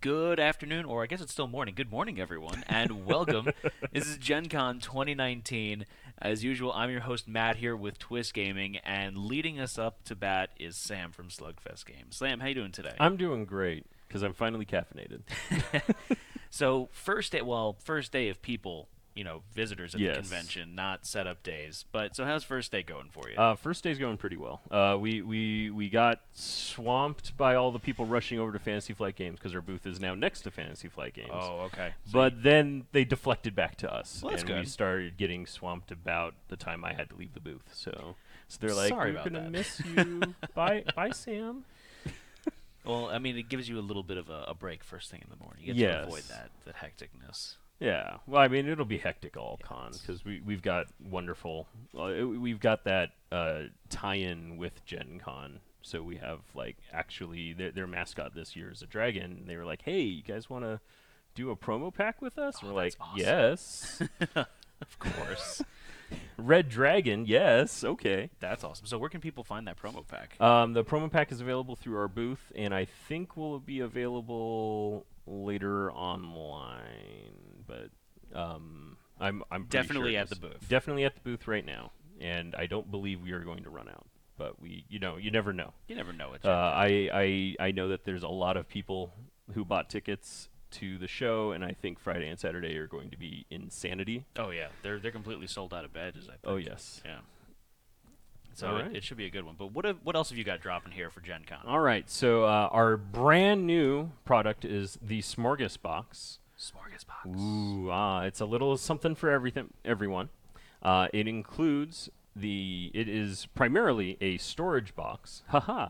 Good afternoon, or I guess it's still morning. Good morning, everyone, and welcome. This is Gen Con 2019. As usual, I'm your host, Matt, here with Twist Gaming, and leading us up to bat is Sam from Slugfest Games. Sam, how you doing today? I'm doing great because I'm finally caffeinated. So, first day of people, visitors at the Yes. convention, not setup days. But, so how's first day going for you? First day's going pretty well. We got swamped by all the people rushing over to Fantasy Flight Games because our booth is now next to Fantasy Flight Games. Oh, okay. But then they deflected back to us, Well, that's and we good. started getting swamped about the time I had to leave the booth. So they're like, Sorry "We're about gonna that." miss you. Bye, Sam." Well, I mean, it gives you a little bit of a break first thing in the morning. You get to avoid Yes. that hecticness. Yeah, well, I mean, it'll be hectic all Yeah, con it's- because we've got wonderful, we've got that tie-in with Gen Con. So we have like actually their mascot this year is a dragon. And they were like, "Hey, you guys want to do a promo pack with us?" And we're like, that's awesome. "Yes." Of course. Red Dragon, yes, okay. That's awesome. So where can people find that promo pack? The promo pack is available through our booth, and I think will be available later online. But I'm pretty Definitely sure at the booth. Definitely at the booth right now, and I don't believe we are going to run out. But you never know. You never know it. I know that there's a lot of people who bought tickets to the show, and I think Friday and Saturday are going to be insanity. Oh yeah, they're completely sold out of badges. I think. Oh yes. Yeah. So All right. it should be a good one. But what else have you got dropping here for Gen Con? All right, so our brand new product is the Smorgasbox. Smorgasbox. Ooh, it's a little something for everyone. It includes it is primarily a storage box. Haha.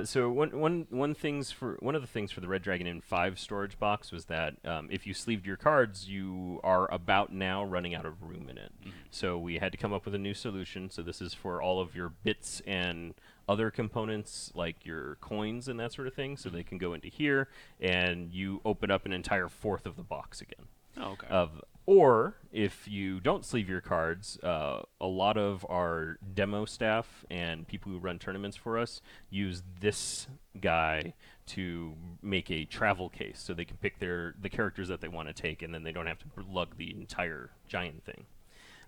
So one of the things for the Red Dragon Inn 5 storage box was that if you sleeved your cards, you are about now running out of room in it. Mm-hmm. So we had to come up with a new solution. So this is for all of your bits and other components like your coins and that sort of thing. So they can go into here, and you open up an entire fourth of the box again. Oh, okay. Or if you don't sleeve your cards, a lot of our demo staff and people who run tournaments for us use this guy to make a travel case, so they can pick the characters that they want to take, and then they don't have to lug the entire giant thing.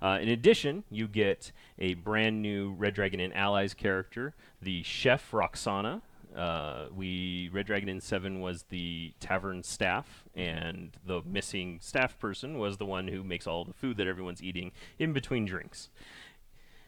In addition, you get a brand new Red Dragon Inn Allies character, the Chef Roxana. Red Dragon Inn 7 was the tavern staff, and the missing staff person was the one who makes all the food that everyone's eating in between drinks.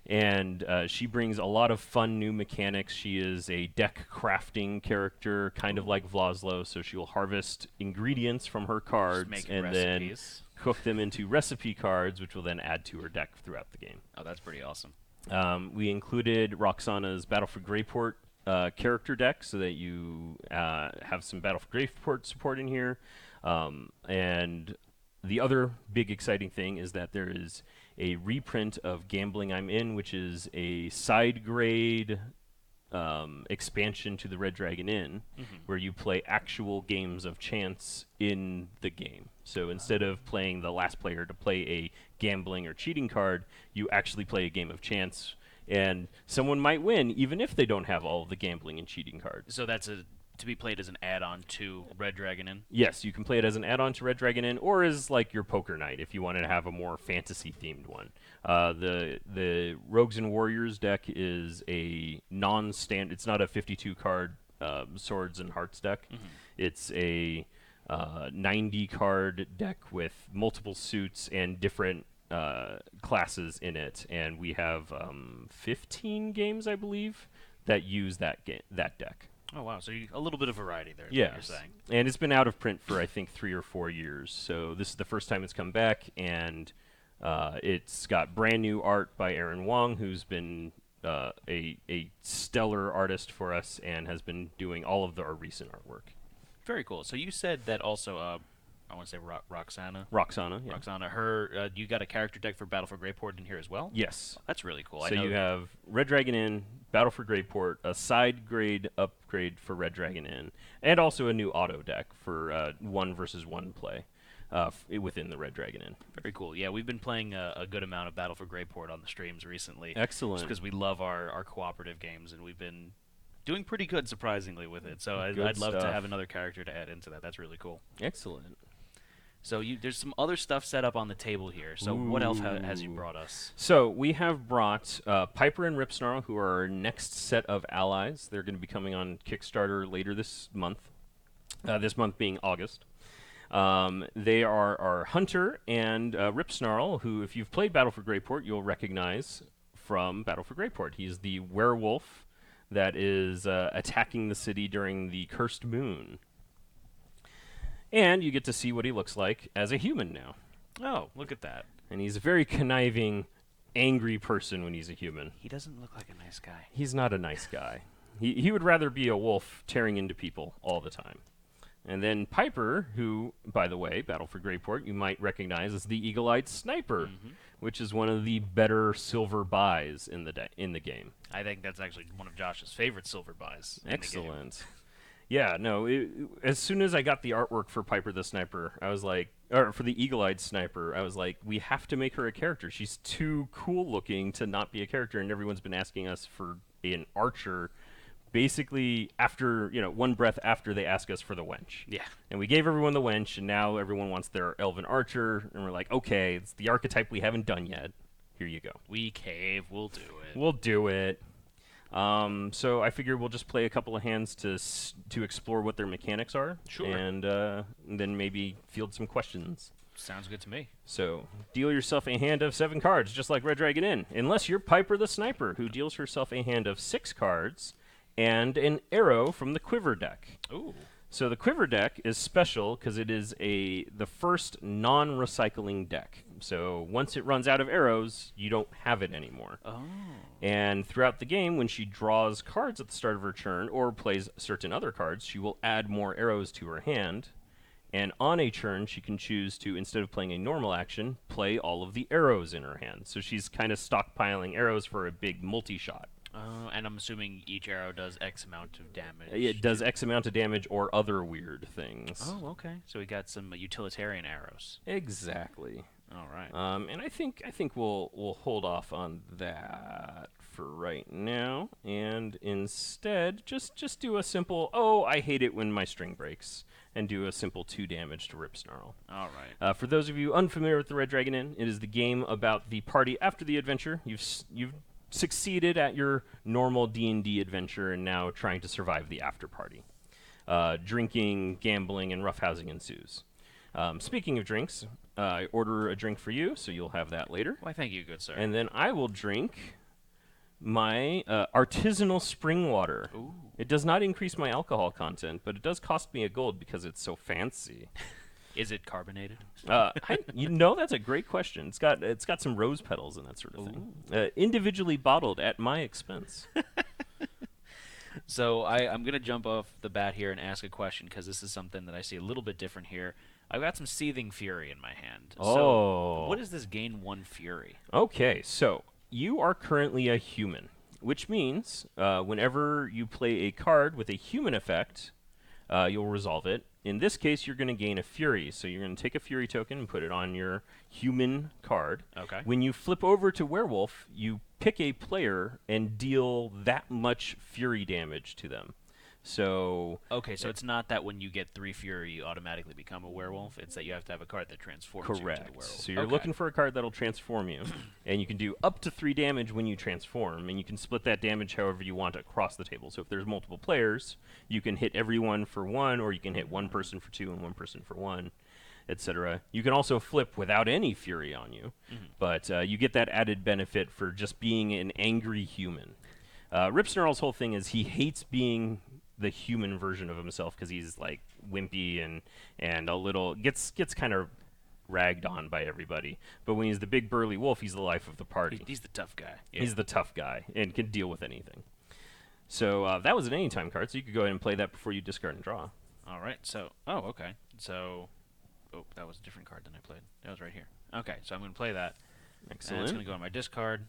And she brings a lot of fun new mechanics. She is a deck crafting character, kind of like Vlaslo, so she will harvest ingredients from her cards make and recipes. then cook them into recipe cards, which will then add to her deck throughout the game. Oh, that's pretty awesome. We included Roxana's Battle for Greyport character deck, so that you have some Battle for Greyport support in here. And the other big exciting thing is that there is a reprint of Gambling I'm In, which is a side grade expansion to the Red Dragon Inn, where you play actual games of chance in the game. So instead of playing the last player to play a gambling or cheating card, you actually play a game of chance, and someone might win even if they don't have all of the gambling and cheating cards. So that's to be played as an add-on to Red Dragon Inn. Yes, you can play it as an add-on to Red Dragon Inn, or as like your poker night if you wanted to have a more fantasy-themed one. The Rogues and Warriors deck is a non-standard. It's not a 52-card Swords and Hearts deck. It's a 90-card deck with multiple suits and different classes in it, and we have 15 games, I believe, that use that deck. Oh wow! So a little bit of variety there. Is what Yes, you're saying. and it's been out of print for I think 3 or 4 years. So this is the first time it's come back, and it's got brand new art by Aaron Wong, who's been a stellar artist for us and has been doing all of our recent artwork. Very cool. So you said that also. I want to say Roxana. Roxana, yeah. Roxana. Her. You got a character deck for Battle for Greyport in here as well. Yes. That's really cool. So you have Red Dragon Inn, Battle for Greyport, a side grade upgrade for Red Dragon Inn, and also a new auto deck for 1 versus 1 play within the Red Dragon Inn. Very cool. Yeah, we've been playing a good amount of Battle for Greyport on the streams recently. Excellent. Just because we love our cooperative games, and we've been doing pretty good, surprisingly, with it. So Good I'd love to stuff. have another character to add into that. That's really cool. Excellent. So there's some other stuff set up on the table here. So what else has you Ooh. brought us? So we have brought Piper and Ripsnarl, who are our next set of allies. They're going to be coming on Kickstarter later this month. This month being August. They are our hunter and Ripsnarl, who, if you've played Battle for Greyport, you'll recognize from Battle for Greyport. He's the werewolf that is attacking the city during the Cursed Moon. And you get to see what he looks like as a human now. Oh, look at that. And he's a very conniving, angry person when he's a human. He doesn't look like a nice guy. He's not a nice guy. He would rather be a wolf tearing into people all the time. And then Piper, who, by the way, Battle for Greyport, you might recognize as the eagle-eyed sniper, which is one of the better silver buys in the game. I think that's actually one of Josh's favorite silver buys. Excellent. Yeah, no, as soon as I got the artwork for Piper the Sniper, I was like, or for the eagle-eyed sniper, I was like, we have to make her a character. She's too cool looking to not be a character, and everyone's been asking us for an archer basically after, one breath after they ask us for the wench. Yeah. And we gave everyone the wench, and now everyone wants their elven archer, and we're like, okay, it's the archetype we haven't done yet. Here you go. We cave. We'll do it. We'll do it. So I figure we'll just play a couple of hands to explore what their mechanics are. Sure. And then maybe field some questions. Sounds good to me. So deal yourself a hand of 7 cards, just like Red Dragon Inn. Unless you're Piper the Sniper, who deals herself a hand of 6 cards and an arrow from the Quiver deck. Ooh. So the Quiver deck is special because it is the first non-recycling deck. So once it runs out of arrows, you don't have it anymore. Oh. And throughout the game, when she draws cards at the start of her turn or plays certain other cards, she will add more arrows to her hand. And on a turn, she can choose to, instead of playing a normal action, play all of the arrows in her hand. So she's kind of stockpiling arrows for a big multi-shot. And I'm assuming each arrow does X amount of damage. It does X amount of damage or other weird things. Oh, okay. So we got some utilitarian arrows. Exactly. All right. And I think we'll hold off on that for right now, and instead just do a simple. Oh, I hate it when my string breaks, and do a simple 2 damage to Ripsnarl. All right. For those of you unfamiliar with the Red Dragon Inn, it is the game about the party after the adventure. You've succeeded at your normal D&D adventure, and now trying to survive the after party. Drinking, gambling, and roughhousing ensues. Speaking of drinks, I order a drink for you, so you'll have that later. Why, thank you, good sir. And then I will drink my artisanal spring water. Ooh. It does not increase my alcohol content, but it does cost me a gold because it's so fancy. Is it carbonated? That's a great question. It's got some rose petals and that sort of thing. Individually bottled at my expense. So I'm going to jump off the bat here and ask a question, because this is something that I see a little bit different here. I've got some Seething Fury in my hand. Oh. So what is this gain 1 Fury? Okay, so you are currently a human, which means whenever you play a card with a human effect, you'll resolve it. In this case, you're going to gain a Fury. So you're going to take a Fury token and put it on your human card. Okay. When you flip over to Werewolf, you pick a player and deal that much Fury damage to them. So Okay, so it's not that when you get 3 Fury, you automatically become a werewolf. It's that you have to have a card that transforms you to the correct. werewolf. So you're Okay. looking for a card that'll transform you, and you can do up to 3 damage when you transform, and you can split that damage however you want across the table. So if there's multiple players, you can hit everyone for 1, or you can hit 1 person for 2 and 1 person for 1, etc. You can also flip without any Fury on you, but you get that added benefit for just being an angry human. Ripsnarl's whole thing is he hates being the human version of himself because he's like wimpy and a little gets kind of ragged on by everybody. But when he's the big burly wolf, he's the life of the party. He's the tough guy. Yeah. He's the tough guy and can deal with anything. So that was an anytime card, so you could go ahead and play that before you discard and draw. All right. So, okay. So, that was a different card than I played. That was right here. Okay, so I'm going to play that. Excellent. And it's going to go on my discard,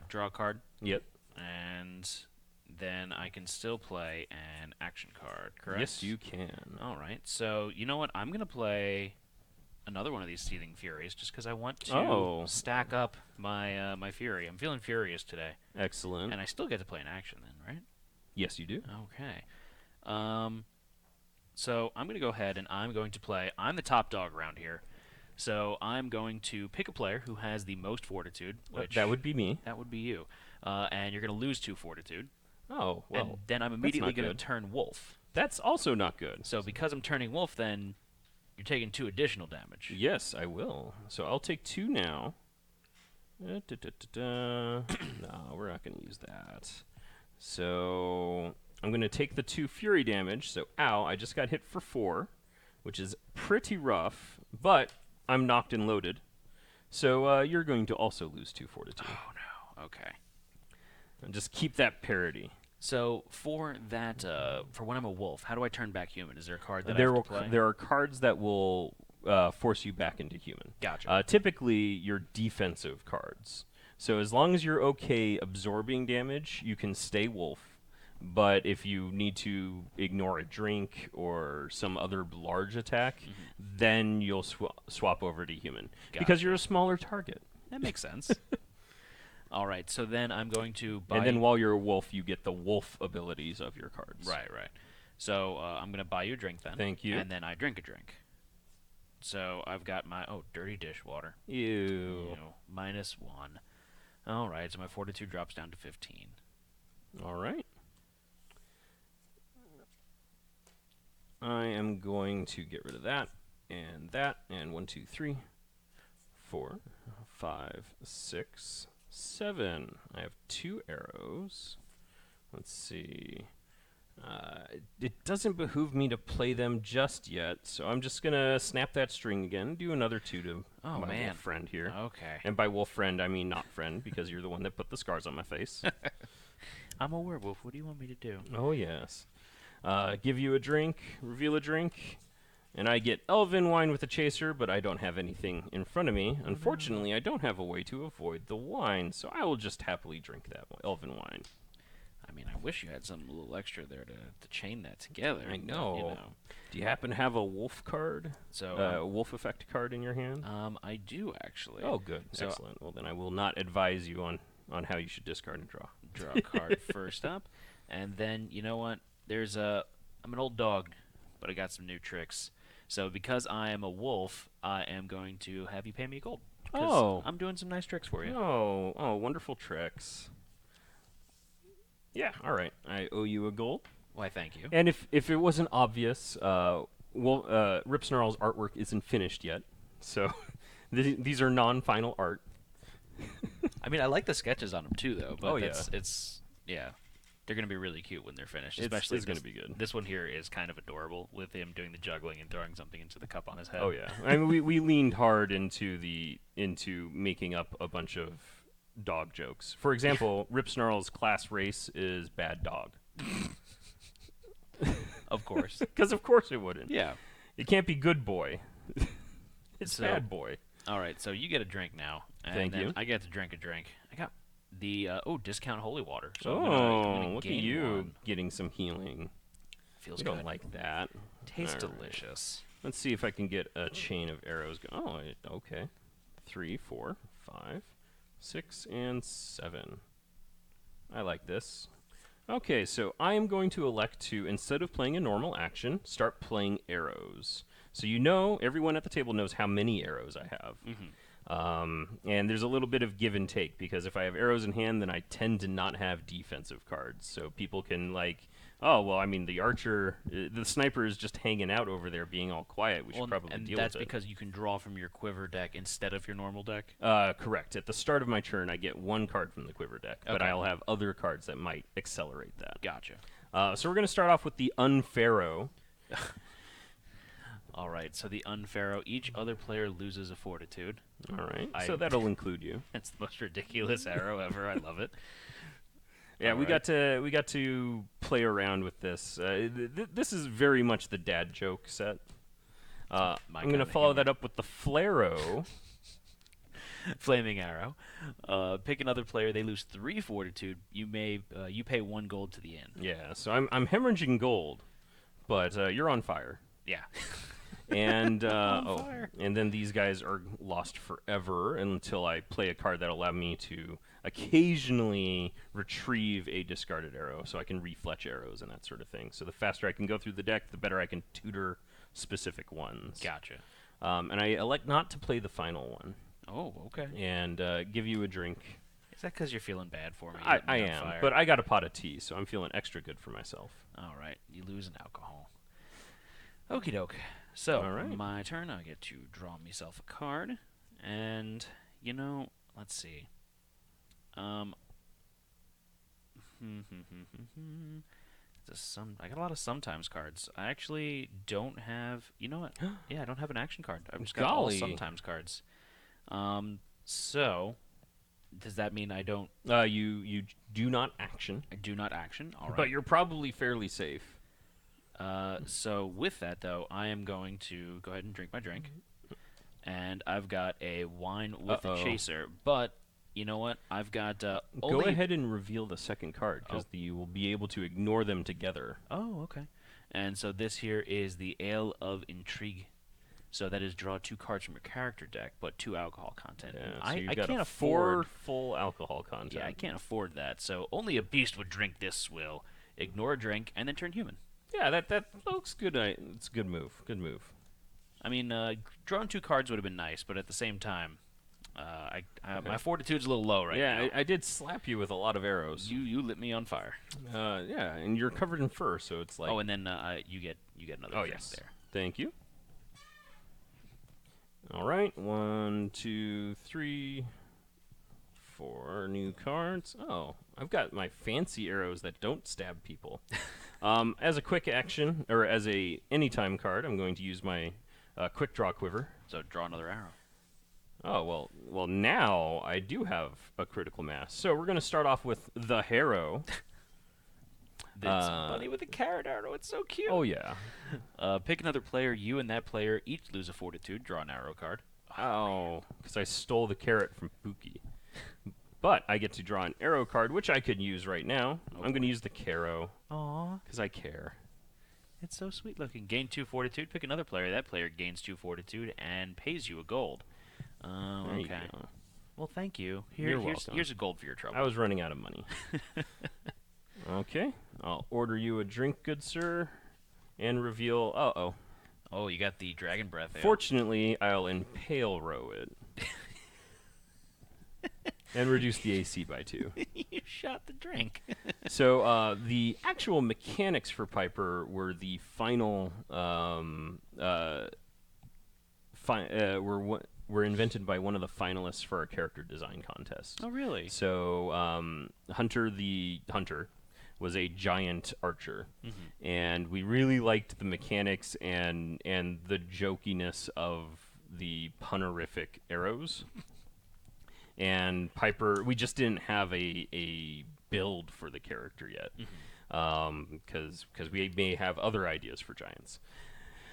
draw a card, Yep. and then I can still play an action card, correct? Yes, you can. All right. So, you know what? I'm going to play another one of these Seething Furies just because I want to stack up my my Fury. I'm feeling furious today. Excellent. And I still get to play an action then, right? Yes, you do. Okay. So I'm going to go ahead and I'm going to play. I'm the top dog around here. So I'm going to pick a player who has the most fortitude, which That would be me. that would be you. And you're going to lose 2 fortitude. Oh, well, And then I'm that's immediately not going to good. turn wolf. That's also not good. So because I'm turning wolf, then you're taking 2 additional damage. Yes, I will. So I'll take 2 now. No, we're not going to use that. So I'm going to take the 2 fury damage. So, ow, I just got hit for 4, which is pretty rough, but I'm knocked and loaded. So you're going to also lose 2 fortitude. Oh, no. Okay. And just keep that parity. So for that, for when I'm a wolf, how do I turn back human? Is there a card that I There have to play? there are cards that will force you back into human. Gotcha. Typically, your defensive cards. So as long as you're okay absorbing damage, you can stay wolf. But if you need to ignore a drink or some other large attack, then you'll swap over to human. Because you're a smaller target. That makes sense. All right, so then I'm going to buy... And then while you're a wolf, you get the wolf abilities of your cards. Right. So I'm going to buy you a drink then. Thank you. And then I drink a drink. So I've got my... Oh, dirty dishwater. Ew. -1. All right, so my fortitude drops down to 15. All right. I am going to get rid of that, and 1, 2, 3, 4, 5, 6, 7. I have 2 arrows. Let's see. It doesn't behoove me to play them just yet, so I'm just going to snap that string again, do another 2 to my wolf friend here. Okay. And by wolf friend, I mean not friend, because you're the one that put the scars on my face. I'm a werewolf. What do you want me to do? Oh, yes. Give you a drink, reveal a drink, and I get elven wine with a chaser, but I don't have anything in front of me. Unfortunately, I don't have a way to avoid the wine, so I will just happily drink that elven wine. I mean, I wish you had some little extra there to chain that together. I but, know. Do you happen to have a wolf card? So A wolf effect card in your hand? I do actually. Oh, good. So Excellent. Well, then I will not advise you on how you should discard and draw. draw a card first up, and then you know what? I'm an old dog, but I got some new tricks. So because I am a wolf, I am going to have you pay me gold. Oh. I'm doing some nice tricks for you. Oh, wonderful tricks. Yeah, all right. I owe you a gold. Why, thank you. And if it wasn't obvious, Ripsnarl's artwork isn't finished yet, so these are non-final art. I mean, I like the sketches on them too, though. But Oh, yeah. They're gonna be really cute when they're finished. It's Especially gonna be good. This one here is kind of adorable with him doing the juggling and throwing something into the cup on his head. Oh yeah, I mean we leaned hard into making up a bunch of dog jokes. For example, Ripsnarl's class race is bad dog. Of course. Because of course it wouldn't. Yeah. It can't be good boy. It's So- bad boy. All right, so you get a drink now. And Thank then you. I get to drink a drink. I got the discount holy water. So I'm gonna Look at gain you 1. getting some healing. Feels We good. don't like that. Tastes All right. delicious. Let's see if I can get a chain of arrows. Okay. 3, 4, 5, 6, and 7. I like this. Okay, so I am going to elect to, instead of playing a normal action, start playing arrows. So everyone at the table knows how many arrows I have. And there's a little bit of give and take, because if I have arrows in hand, then I tend to not have defensive cards. So people can the archer, the sniper is just hanging out over there being all quiet. We should probably and deal that's with it. because you can draw from your quiver deck instead of your normal deck. Correct. At the start of my turn, I get 1 card from the quiver deck, but Okay. I'll have other cards that might accelerate that. Gotcha. So we're going to start off with the Unpharaoh. All right, so the Unpharaoh, each other player loses a fortitude. All right. So that'll include you. It's the most ridiculous arrow ever. I love it. Yeah, All we right. got to play around with this. This is very much the dad joke set. My I'm going to kinda follow humor. that up with the Flaro. Flaming arrow. Pick another player. They lose 3 fortitude. You pay 1 gold to the inn. Yeah, so I'm hemorrhaging gold, but you're on fire. Yeah. And On fire. and then these guys are lost forever until I play a card that allow me to occasionally retrieve a discarded arrow, so I can refletch arrows and that sort of thing. So the faster I can go through the deck, the better I can tutor specific ones. Gotcha. And I elect not to play the final one. Oh, okay. And give you a drink. Is that because you're feeling bad for me? I am, fire? but I got a pot of tea, so I'm feeling extra good for myself. All right, you lose an alcohol. Okie doke. So, All right. my turn. I get to draw myself a card. And, let's see. I got a lot of sometimes cards. I actually don't have. You know what? Yeah, I don't have an action card. I've just got all Golly. sometimes cards. So does that mean I don't? You do not action, I do not action. All right. but you're probably fairly safe. So with that though, I am going to go ahead and drink my drink, and I've got a wine with a chaser. But you know what? I've got Go only. ahead and reveal the second card, because you will be able to ignore them together. Oh, okay. And so this here is the Ale of Intrigue. So that is draw 2 cards from your character deck, but 2 alcohol content. Yeah, I, so you've I got can't a afford 4 full alcohol content. Yeah, I can't afford that. So only a beast would drink this. Will ignore a drink and then turn human. Yeah, that looks good. It's a good move. Good move. I mean, drawing 2 cards would have been nice, but at the same time, my fortitude's a little low right now. Yeah, I did slap you with a lot of arrows. You lit me on fire. Yeah, and you're covered in fur, so it's like. Oh, and then you get another drink there. Thank you. All right, 1, 2, 3, 4 new cards. Oh, I've got my fancy arrows that don't stab people. As a quick action, or as a anytime card, I'm going to use my quick draw quiver. So draw another arrow. Oh, well, now I do have a critical mass. So we're going to start off with the Harrow. It's bunny with a carrot arrow. It's so cute. Oh, yeah. Pick another player. You and that player each lose a fortitude. Draw an arrow card. Oh, because I stole the carrot from Pookie. But I get to draw an arrow card, which I could use right now. I'm going to use the Caro. Aw. Because I care. It's so sweet looking. Gain 2 fortitude. Pick another player. That player gains 2 fortitude and pays you a gold. There you Okay. go. Well, thank you. You're welcome. Here's a gold for your trouble. I was running out of money. Okay. I'll order you a drink, good sir, and reveal... Uh-oh. Oh, you got the dragon breath ale. Fortunately, I'll impale row it. And reduce the AC by 2. You shot the drink. So the actual mechanics for Piper were the final... were invented by one of the finalists for our character design contest. Oh, really? So Hunter the Hunter was a giant archer, and we really liked the mechanics and the jokiness of the punerific arrows. And Piper, we just didn't have a build for the character yet, because we may have other ideas for giants.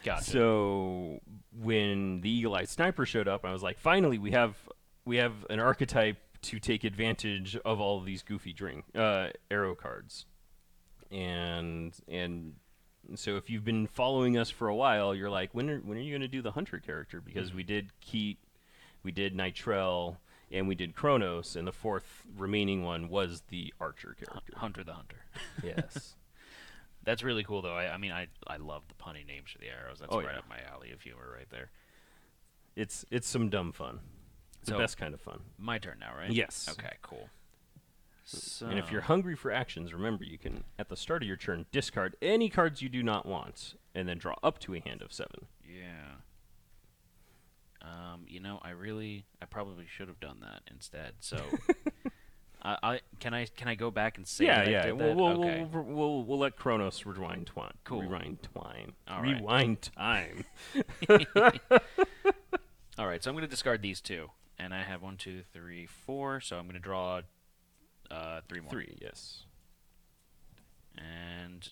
Gotcha. So when the Eagle-Eyed Sniper showed up, I was like, finally, we have an archetype to take advantage of all of these goofy arrow cards. And so if you've been following us for a while, you're like, when are you going to do the Hunter character? Because we did Keat, we did Nitrell, and we did Kronos, and the 4th remaining one was the Archer character. Hunter the Hunter. Yes. That's really cool, though. I mean, I love the punny names for the arrows. That's right yeah. up my alley of humor right there. It's some dumb fun. It's the best kind of fun. My turn now, right? Yes. Okay, cool. So, And if you're hungry for actions, remember you can, at the start of your turn, discard any cards you do not want, and then draw up to a hand of 7. Yeah. I probably should have done that instead. So, can I go back and say that I did that? Okay. We'll let Kronos rewind twine. Cool. Rewind twine. All right. Rewind time. All right, so I'm going to discard these 2, and I have 1, 2, 3, 4. So I'm going to draw 3 more. 3, yes. And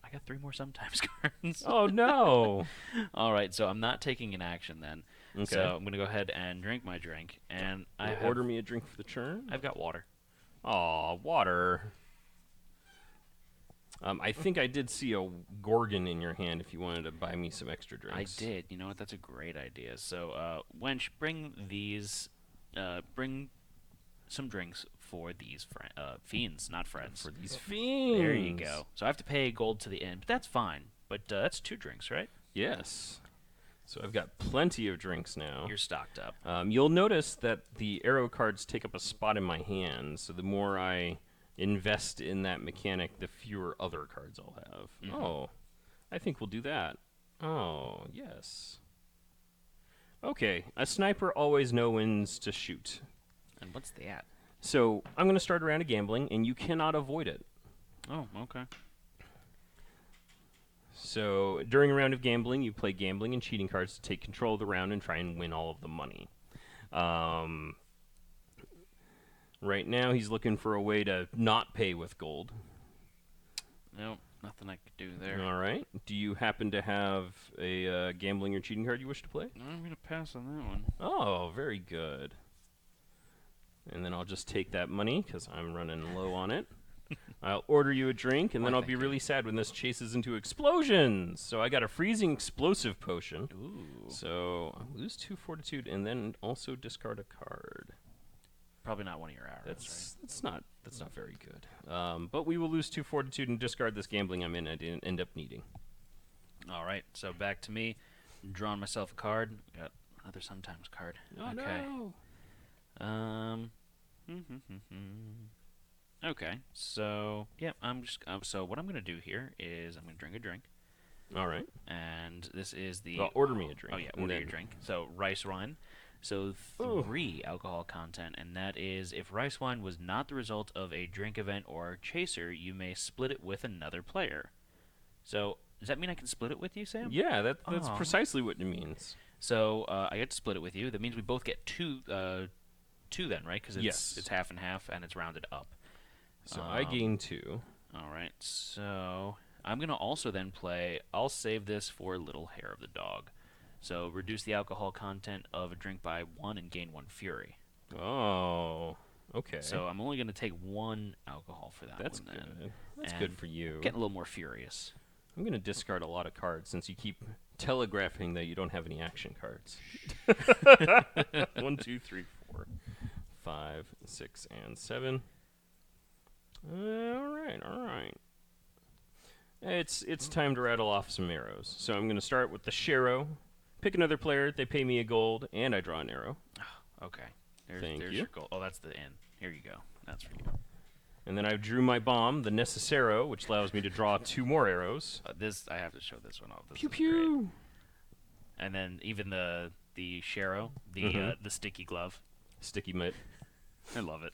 I got 3 more sometimes cards. Oh no! All right, so I'm not taking an action then. Okay. So I'm going to go ahead and drink my drink, and Order me a drink for the turn. I've got water. Aw, water. I think I did see a Gorgon in your hand if you wanted to buy me some extra drinks. I did. You know what? That's a great idea. So, Wench, bring these. Bring some drinks for these fiends, not friends. For these fiends. There you go. So I have to pay gold to the inn, but that's fine. But that's 2 drinks, right? Yes. So I've got plenty of drinks now. You're stocked up. You'll notice that the arrow cards take up a spot in my hand, so the more I invest in that mechanic, the fewer other cards I'll have. Mm-hmm. Oh, I think we'll do that. Oh, yes. Okay, a sniper always knows when to shoot. And what's that? So I'm going to start a round of gambling, and you cannot avoid it. Oh, okay. So during a round of gambling, you play gambling and cheating cards to take control of the round and try and win all of the money. Right now, he's looking for a way to not pay with gold. Nope, nothing I could do there. All right. Do you happen to have a gambling or cheating card you wish to play? I'm going to pass on that one. Oh, very good. And then I'll just take that money because I'm running low on it. I'll order you a drink, and then I'll be really sad when this chases into explosions. So I got a freezing explosive potion. Ooh. So I lose 2 fortitude, and then also discard a card. Probably not one of your arrows, That's not very good. But we will lose 2 fortitude and discard this gambling I'm in. I didn't end up needing. right? All right, so back to me. Drawing myself a card. Got another sometimes card. Oh, okay. no. Okay, so yeah, I'm just so what I'm gonna do here is I'm gonna drink a drink, All right. and this is the Well, order me a drink. oh yeah, and order then- your drink. So rice wine, so 3 alcohol content, and that is if rice wine was not the result of a drink event or chaser, you may split it with another player. So does that mean I can split it with you, Sam? Yeah, that's Aw. precisely what it means. So I get to split it with you. That means we both get two then, right? Because Yes. it's half and half, and it's rounded up. So I gain 2. All right. So I'm gonna also then play. I'll save this for Little Hair of the Dog. So reduce the alcohol content of a drink by 1 and gain 1 fury. Oh, okay. So I'm only gonna take 1 alcohol for that. That's one then. good. That's And good for you. Getting a little more furious. I'm going to discard a lot of cards since you keep telegraphing that you don't have any action cards. 1, 2, 3, 4, 5, 6, and 7. All right. It's time to rattle off some arrows. So I'm going to start with the Shero. Pick another player. They pay me a gold, and I draw an arrow. Okay. Thank there's you. your goal. Oh, that's the end. Here you go. That's for you. And then I drew my bomb, the Necessero, which allows me to draw 2 more arrows. This I have to show this one off. This Pew is great. pew. And then even the Shero, the sticky glove. Sticky mitt. I love it.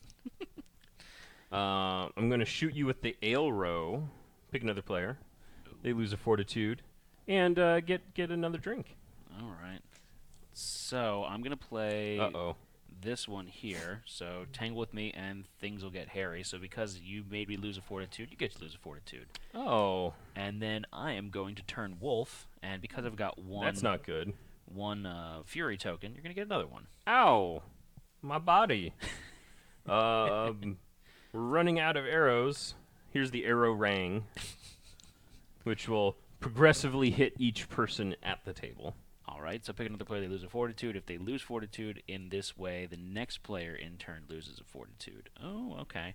I'm going to shoot you with the Ale Row. Pick another player. They lose a fortitude. And get another drink. All right. So I'm gonna play Uh-oh. this one here. So tangle with me, and things will get hairy. So because you made me lose a fortitude, you get to lose a fortitude. Oh. And then I am going to turn wolf, and because I've got That's not good. one fury token, you're gonna get another one. Ow. My body. We're running out of arrows. Here's the arrow rang, which will progressively hit each person at the table. All right. So pick another player. They lose a fortitude. If they lose fortitude in this way, the next player in turn loses a fortitude. Oh, okay.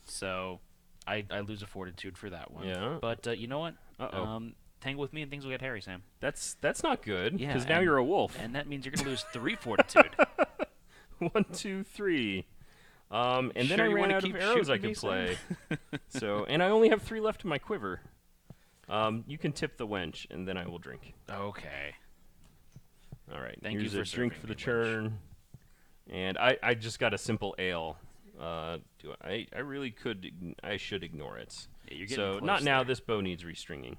So I lose a fortitude for that one. Yeah. But you know what? Uh-oh. Tangle with me, and things will get hairy, Sam. That's not good, Yeah, because now and- you're a wolf. And that means you're gonna lose 3 fortitude. 1, 2, 3. And then Sure I you ran wanna out of keep arrows I shooting me, could play. So, and I only have 3 left in my quiver. You can tip the wench, and then I will drink. Okay. All right. Thank you here's for a drink serving for the me, wench. churn. And I just got a simple ale. I really could. I should ignore it. Yeah, you're getting So close not now. there. This bow needs restringing,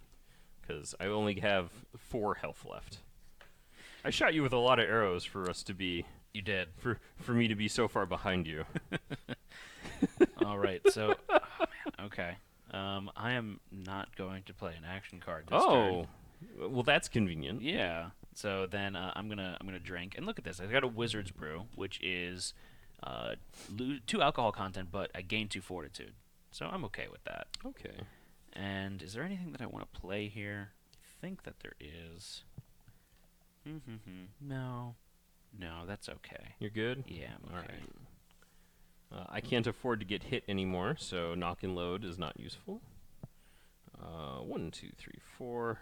because I only have 4 health left. I shot you with a lot of arrows for us to be. You did. For me to be so far behind you. All right. So, oh, man, okay. I am not going to play an action card this turn. Well, that's convenient. Yeah. So then I'm gonna drink, and look at this. I got a Wizard's Brew, which is 2 alcohol content, but I gain 2 fortitude. So I'm okay with that. Okay. And is there anything that I want to play here? I think that there is. No, that's okay. You're good? Yeah, I'm All okay. right. I can't afford to get hit anymore, so knock and load is not useful. 1, 2, 3, 4,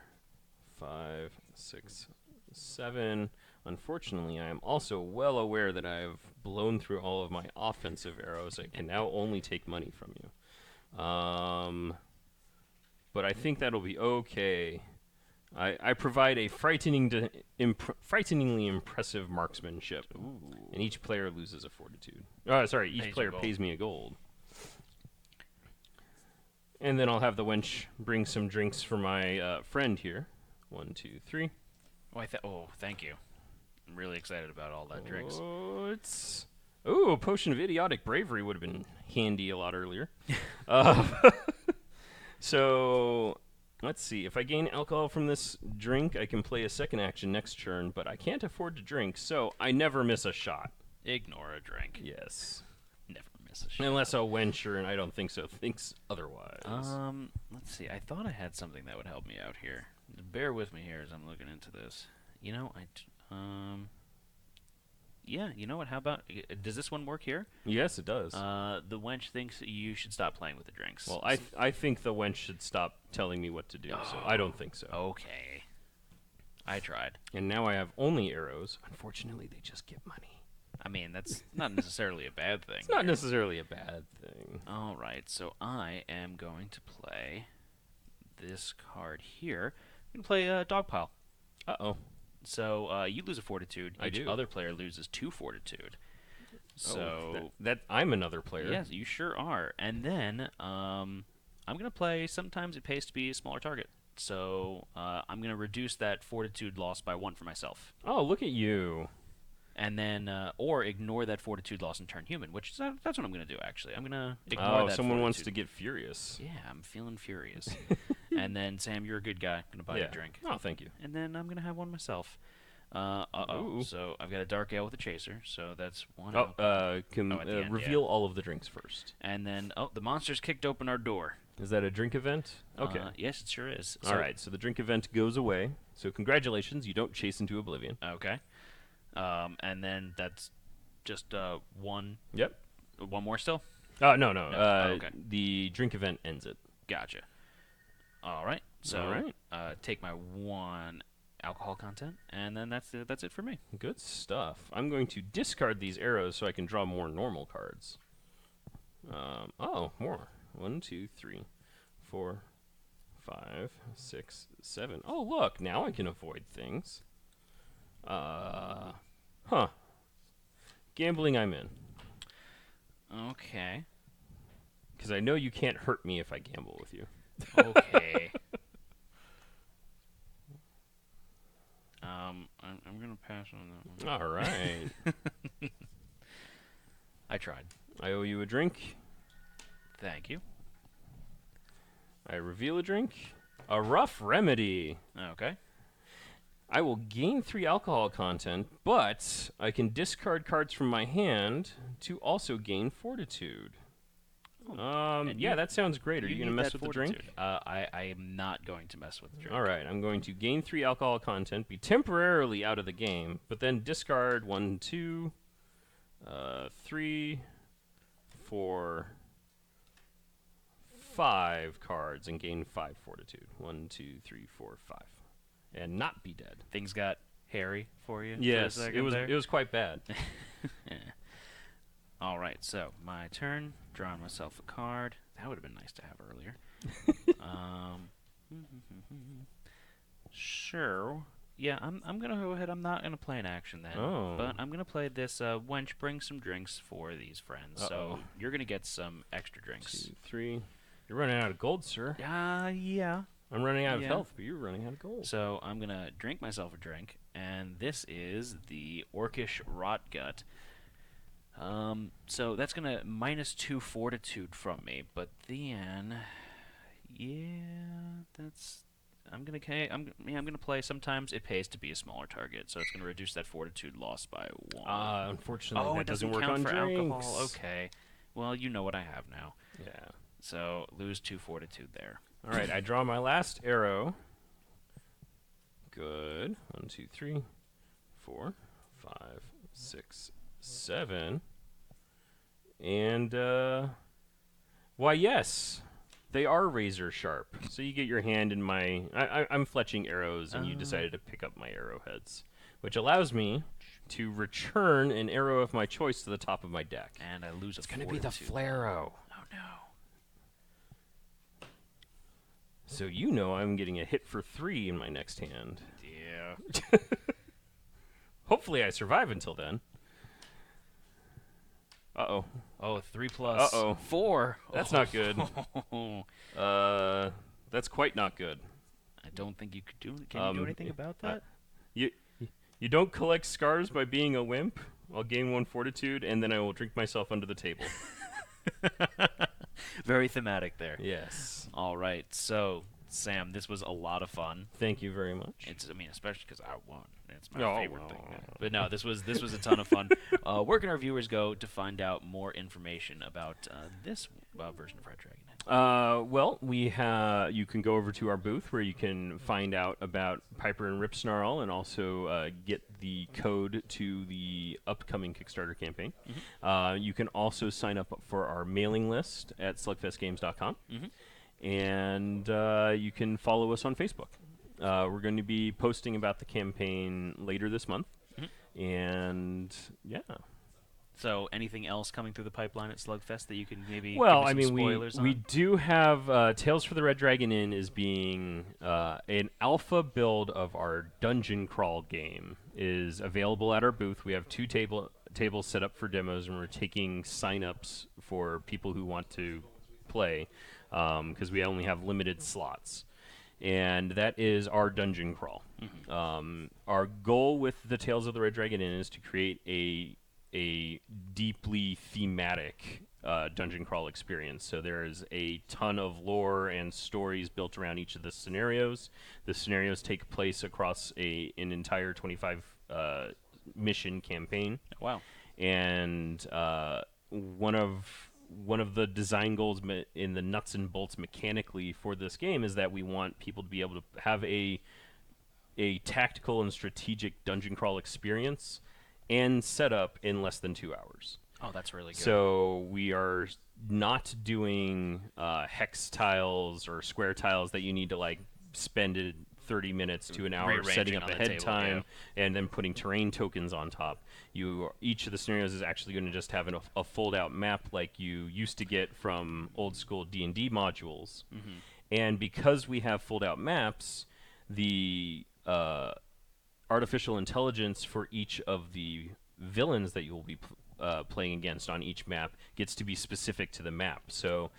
5, 6, 7. Unfortunately, I am also well aware that I have blown through all of my offensive arrows. I can now only take money from you. But I think that'll be okay. I provide a frighteningly impressive marksmanship. Ooh. And each player loses a fortitude. Each Pays player you gold. pays me a gold. And then I'll have the wench bring some drinks for my friend here. 1, 2, 3. Thank you. I'm really excited about all that drinks. A potion of idiotic bravery would have been handy a lot earlier. So, let's see. If I gain alcohol from this drink, I can play a second action next turn, but I can't afford to drink, so I never miss a shot. Ignore a drink. Yes. Never miss a shot. Unless a wencher, and I don't think so, thinks otherwise. Let's see. I thought I had something that would help me out here. Bear with me here as I'm looking into this. Yeah, you know what? How about, does this one work here? Yes, it does. The wench thinks you should stop playing with the drinks. Well, I think the wench should stop telling me what to do, so I don't think so. Okay. I tried. And now I have only arrows. Unfortunately, they just get money. I mean, that's not necessarily a bad thing. It's not necessarily a bad thing. All right, so I am going to play this card here. I'm going to play Dogpile. Uh-oh. So you lose a fortitude. I Each do. other player loses 2 fortitude. So that I'm another player. yes, you sure are. And then I'm going to play. Sometimes it pays to be a smaller target. So I'm going to reduce that fortitude loss by 1 for myself. Oh, look at you. And then, or ignore that fortitude loss and turn human, which that's what I'm going to do. Actually, I'm going to ignore that. Someone wants fortitude. to get furious. Yeah, I'm feeling furious. And then, Sam, you're a good guy. I'm going to buy you a drink. Oh, thank you. And then I'm going to have one myself. Ooh. So I've got a dark ale with a chaser. So that's 1. At the end, reveal yeah. all of the drinks first. And then, the monsters kicked open our door. Is that a drink event? Okay. Yes, it sure is. All right, so the drink event goes away. So congratulations, you don't chase into oblivion. Okay. And then that's just 1. Yep. One more still? No. Okay. The drink event ends it. Gotcha. All right. So All right. take my 1 alcohol content, and then that's it for me. Good stuff. I'm going to discard these arrows so I can draw more normal cards. More. 1, 2, 3, 4, 5, 6, 7. Oh, look, now I can avoid things. Gambling, I'm in. Okay. Because I know you can't hurt me if I gamble with you. Okay. I'm gonna pass on that one. All right. I tried. I owe you a drink. Thank you. I reveal a drink. A rough remedy. Okay. I will gain 3 alcohol content, but I can discard cards from my hand to also gain fortitude. Yeah, that sounds great. Are you going to mess with the drink? I am not going to mess with the drink. All right, I'm going to gain 3 alcohol content, be temporarily out of the game, but then discard 1, 2, 3, 4, 5 cards and gain 5 fortitude. 1, 2, 3, 4, 5. And not be dead. Things got hairy for you. Yes, for a it was quite bad. All right, so my turn. Drawing myself a card. That would have been nice to have earlier. Sure. Yeah, I'm gonna go ahead. I'm not gonna play an action then, but I'm gonna play this wench. Bring some drinks for these friends. So you're gonna get some extra drinks. 2, 3. You're running out of gold, sir. Yeah. I'm running out of health, but you're running out of gold. So I'm gonna drink myself a drink, and this is the Orcish Rot Gut. So that's gonna -2 fortitude from me, but then, yeah, that's. I'm gonna play. Sometimes it pays to be a smaller target, so it's gonna reduce that fortitude loss by 1. Unfortunately, that it doesn't work count on for drinks. alcohol. Okay, well, you know what I have now. Yeah. So lose 2 fortitude there. All right, I draw my last arrow. Good. 1, 2, 3, 4, 5, 6, 7. And, why, yes, they are razor sharp. So you get your hand in my... I'm fletching arrows, and you decided to pick up my arrowheads, which allows me to return an arrow of my choice to the top of my deck. And I lose It's going to be the Flaro. Oh, no. So you know I'm getting a hit for 3 in my next hand. Yeah. Hopefully I survive until then. Uh-oh. Oh, 3 plus Uh-oh. 4. That's not good. That's quite not good. I don't think you could do... Can you do anything about that? You don't collect scars by being a wimp. I'll gain 1 fortitude, and then I will drink myself under the table. Very thematic there. Yes. All right. So, Sam, this was a lot of fun. Thank you very much. I mean, especially because I won. It's my Oh, favorite well. thing. But no, this was a ton of fun. Where can our viewers go to find out more information about this version of Red Dragon? Well, you can go over to our booth where you can find out about Piper and Ripsnarl and also get the code to the upcoming Kickstarter campaign. Mm-hmm. You can also sign up for our mailing list at slugfestgames.com. Mm-hmm. And you can follow us on Facebook. We're going to be posting about the campaign later this month. Mm-hmm. And, yeah. So, anything else coming through the pipeline at Slugfest that you can maybe Well, give I me some mean, spoilers we on? do have Tales for the Red Dragon Inn is being an alpha build of our dungeon crawl game is available at our booth. We have 2 tables set up for demos, and we're taking sign-ups for people who want to play because we only have limited slots. And that is our dungeon crawl. Mm-hmm. Our goal with the Tales of the Red Dragon Inn is to create a deeply thematic dungeon crawl experience. So there is a ton of lore and stories built around each of the scenarios. The scenarios take place across an entire 25 mission campaign. Wow. And one of the design goals in the nuts and bolts mechanically for this game is that we want people to be able to have a tactical and strategic dungeon crawl experience and set up in less than 2 hours. Oh, that's really good. So we are not doing hex tiles or square tiles that you need to spend 30 minutes to an hour setting up ahead time and then putting terrain tokens on top. Each of the scenarios is actually going to just have a fold-out map like you used to get from old school D&D modules. Mm-hmm. And because we have fold-out maps, the artificial intelligence for each of the villains that you will be playing against on each map gets to be specific to the map. So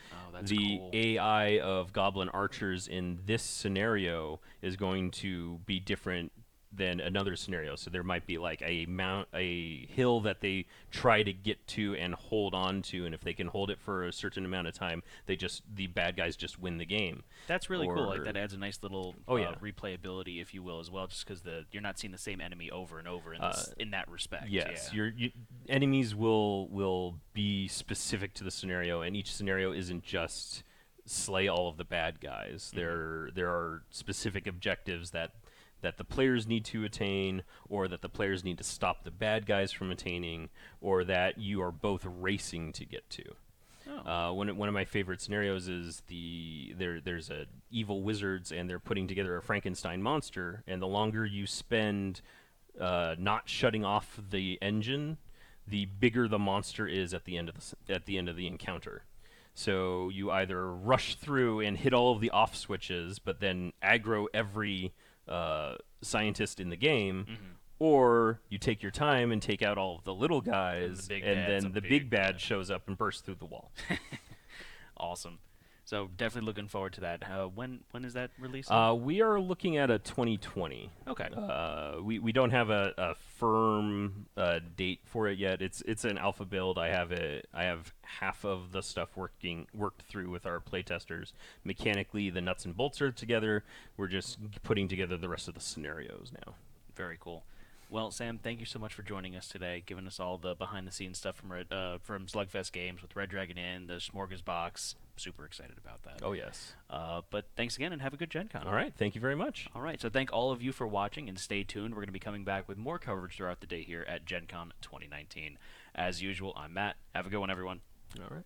the cool. AI of goblin archers in this scenario is going to be different than another scenario. So there might be a hill that they try to get to and hold on to, and if they can hold it for a certain amount of time, the bad guys just win the game. That's really cool. That adds a nice little yeah. replayability, if you will, as well, just because you're not seeing the same enemy over and over in that respect. Yes, yeah. Enemies will be specific to the scenario, and each scenario isn't just slay all of the bad guys. Mm-hmm. There are specific objectives that the players need to attain, or that the players need to stop the bad guys from attaining, or that you are both racing to get to. Oh. One of my favorite scenarios is there's a evil wizards, and they're putting together a Frankenstein monster, and the longer you spend not shutting off the engine, the bigger the monster is at the end of the encounter. So you either rush through and hit all of the off switches, but then aggro every scientist in the game, mm-hmm. or you take your time and take out all of the little guys, and then the big bad shows up and bursts through the wall. Awesome. So definitely looking forward to that. When is that released? We are looking at a 2020. Okay. We don't have a firm date for it yet. It's an alpha build. I have half of the stuff worked through with our playtesters. Mechanically, the nuts and bolts are together. We're just putting together the rest of the scenarios now. Very cool. Well, Sam, thank you so much for joining us today, giving us all the behind-the-scenes stuff from Slugfest Games with Red Dragon Inn, the Smorgasbox. Super excited about that. Oh, yes. But thanks again, and have a good Gen Con. All right. Thank you very much. All right. So thank all of you for watching, and stay tuned. We're going to be coming back with more coverage throughout the day here at Gen Con 2019. As usual, I'm Matt. Have a good one, everyone. All right.